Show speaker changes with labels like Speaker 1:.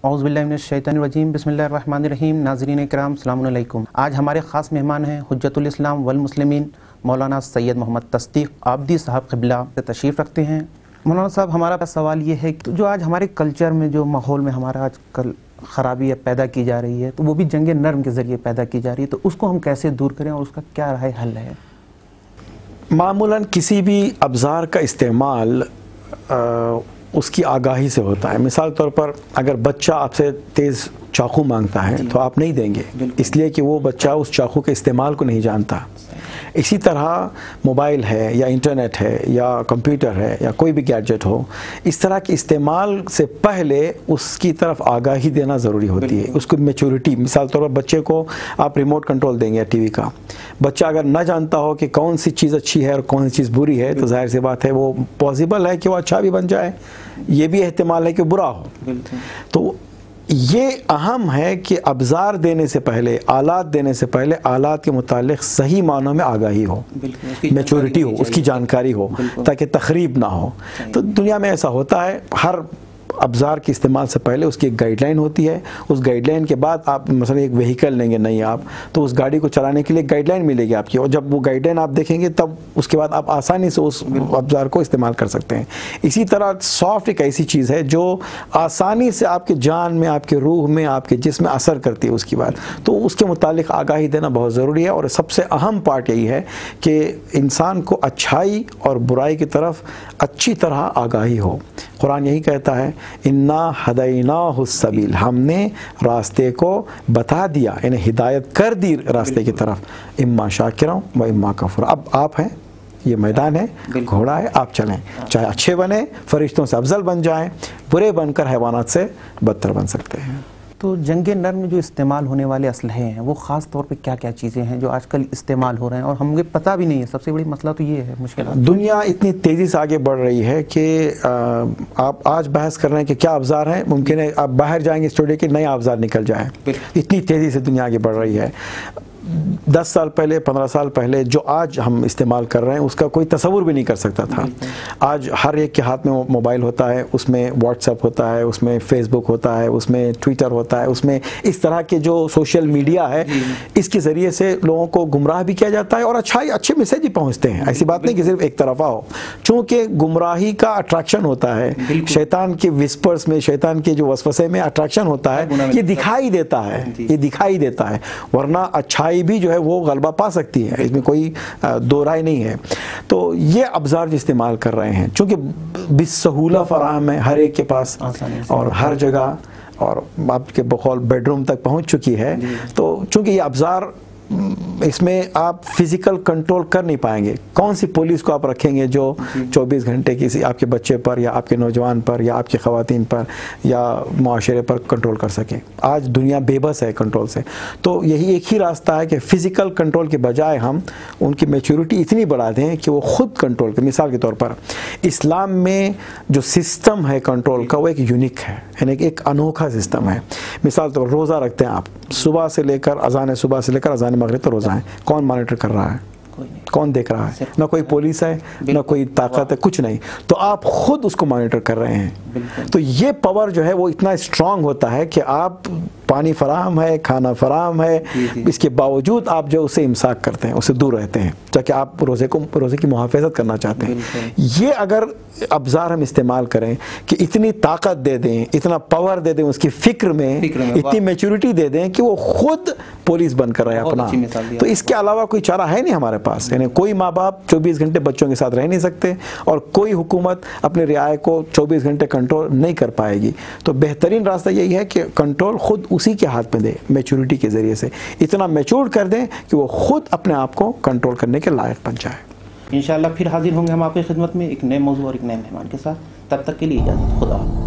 Speaker 1: औज़ु बिल्लाहि मिनश शैतानिर रजीम बिस्मिल्लाहिर रहमानिर रहीम। नाज़रीन इकराम अस्सलामु अलैकुम। आज हमारे ख़ास मेहमान हैं हुज्जतुल इस्लाम वल मुस्लिमीन मौलाना सैयद मोहम्मद तस्दीक़ आबदी साहब क़िबला से तशरीफ़ रखते हैं। मौलाना साहब, हमारा सवाल ये है कि जो आज हमारे कल्चर में, जो माहौल में हमारा आजकल ख़राबी पैदा की जा रही है, तो वो भी जंग नर्म के ज़रिए पैदा की जा रही है, तो उसको हम कैसे दूर करें और उसका क्या राह हल है?
Speaker 2: मामूलन किसी भी अब्ज़ार का इस्तेमाल उसकी आगाही से होता है। मिसाल तौर पर अगर बच्चा आपसे तेज़ चाकू मांगता है तो आप नहीं देंगे, इसलिए कि वो बच्चा उस चाकू के इस्तेमाल को नहीं जानता। इसी तरह मोबाइल है या इंटरनेट है या कंप्यूटर है या कोई भी गैजेट हो, इस तरह के इस्तेमाल से पहले उसकी तरफ आगाही देना ज़रूरी होती है, उसको मैच्योरिटी। मिसाल तौर पर बच्चे को आप रिमोट कंट्रोल देंगे टीवी का, बच्चा अगर ना जानता हो कि कौन सी चीज़ अच्छी है और कौन सी चीज़ बुरी है, तो जाहिर सी बात है वो पॉसिबल है कि वो अच्छा भी बन जाए, ये भी एहतिमाल है कि बुरा हो। तो ये अहम है कि अब्ज़ार देने से पहले, आलात देने से पहले, आलात के मुतालिक सही मानों में आगाही हो, मैच्योरिटी हो, उसकी जानकारी हो, ताकि तखरीब ना हो। तो दुनिया में ऐसा होता है, हर अब्ज़ार के इस्तेमाल से पहले उसकी एक गाइडलाइन होती है। उस गाइडलाइन के बाद आप मसलन एक व्हीकल लेंगे नहीं आप, तो उस गाड़ी को चलाने के लिए गाइडलाइन मिलेगी आपकी, और जब वो गाइडलाइन आप देखेंगे तब उसके बाद आप आसानी से उस अब्ज़ार को इस्तेमाल कर सकते हैं। इसी तरह सॉफ्ट एक ऐसी चीज़ है जो आसानी से आपके जान में, आपके रूह में, आपके जिस्म में असर करती है उसकी बात, तो उसके मुतालिक आगाही देना बहुत ज़रूरी है। और सबसे अहम पार्ट यही है कि इंसान को अच्छाई और बुराई की तरफ अच्छी तरह आगाही हो। कुरान यही कहता है, इन्ना हदैनाहुस सबील, हमने रास्ते को बता दिया, यानी हिदायत कर दी रास्ते की तरफ, इम्मा शाकिरा व इम्मा कफूरा। अब आप हैं, ये मैदान है, घोड़ा है, आप चलें, चाहे अच्छे बने, फरिश्तों से अफजल बन जाएं, बुरे बनकर हैवानात से बदतर बन सकते हैं।
Speaker 1: तो जंग नर्म में जो इस्तेमाल होने वाले असलहे हैं, वो ख़ास तौर पे क्या क्या चीज़ें हैं जो आजकल इस्तेमाल हो रहे हैं और हमें पता भी नहीं है? सबसे बड़ी मसला तो ये है, मुश्किल।
Speaker 2: दुनिया इतनी तेज़ी से आगे बढ़ रही है कि आप आज बहस कर रहे हैं कि क्या अब्ज़ार हैं, मुमकिन है आप बाहर जाएंगे स्टूडियो के नया अब्ज़ार निकल जाए। इतनी तेज़ी से दुनिया आगे बढ़ रही है। 10 साल पहले, 15 साल पहले जो आज हम इस्तेमाल कर रहे हैं उसका कोई तसव्वुर भी नहीं कर सकता था। आज हर एक के हाथ में मोबाइल होता है, उसमें व्हाट्सएप होता है, उसमें फेसबुक होता है, उसमें ट्विटर होता है, उसमें इस तरह के जो सोशल मीडिया है, इसके ज़रिए से लोगों को गुमराह भी किया जाता है और अच्छे मैसेज भी पहुँचते हैं। ऐसी बात नहीं कि सिर्फ एक तरफा हो, चूँकि गुमराही का अट्रैक्शन होता है, शैतान के विस्पर्स में, शैतान के जो वसवसे में अट्रैक्शन होता है, ये दिखाई देता है, ये दिखाई देता है, वरना अच्छाई भी जो है वो गलबा पा सकती है, इसमें कोई दो राय नहीं है। तो ये अब्ज़ार जो इस्तेमाल कर रहे हैं, चूँकि बिसहूला फराहम है हर एक के पास और हर जगह, और आपके बकौल बेडरूम तक पहुँच चुकी है, तो चूँकि ये अब्ज़ार, इसमें आप फिज़िकल कंट्रोल कर नहीं पाएंगे। कौन सी पुलिस को आप रखेंगे जो 24 घंटे किसी आपके बच्चे पर या आपके नौजवान पर या आपकी ख़वातीन पर या माशरे पर कंट्रोल कर सके? आज दुनिया बेबस है कंट्रोल से। तो यही एक ही रास्ता है कि फ़िज़िकल कंट्रोल के बजाय हम उनकी मैच्योरिटी इतनी बढ़ा दें कि वो ख़ुद कंट्रोल करें। मिसाल के तौर पर इस्लाम में जो सिस्टम है कंट्रोल का, वो एक यूनिक है, यानी एक अनोखा सिस्टम है। मिसाल तौर पर रोज़ा रखते हैं आप, सुबह से लेकर अज़ान सुबह से लेकर अज़ान मगरिब तो रोज़ा है, कौन मॉनिटर कर रहा है? कौन देख रहा है? ना कोई पुलिस है, ना कोई ताकत है, कुछ नहीं, तो आप खुद उसको मॉनिटर कर रहे हैं। तो ये पावर जो है वो इतना स्ट्रांग होता है कि आप, पानी फराहम है, खाना फराहम है, इसके बावजूद आप जो उसे इमसाक करते हैं, उससे दूर रहते हैं, ताकि आप रोज़े की मुहाफ़ज़त करना चाहते हैं। ये अगर अब्ज़ार हम इस्तेमाल करें कि इतनी ताकत दे दें, इतना पावर दे दें, उसकी फ़िक्र में इतनी मैच्योरिटी दे दें कि वो खुद पुलिस बनकर रहे अपना, तो इसके अलावा कोई चारा है नहीं हमारे पास। यानी कोई माँ बाप 24 घंटे बच्चों के साथ रह नहीं सकते और कोई हुकूमत अपने रियाए को 24 घंटे कंट्रोल नहीं कर पाएगी। तो बेहतरीन रास्ता यही है कि कंट्रोल खुद उसी के हाथ में दे, मैच्योरिटी के ज़रिए से इतना मैच्योर कर दें कि वो खुद अपने आप को कंट्रोल करने के लायक बन जाए।
Speaker 1: इंशाअल्लाह फिर हाजिर होंगे हम आपकी खिदमत में एक नए मौजू और एक नए मेहमान के साथ। तब तक के लिए इजाज़त, खुदा।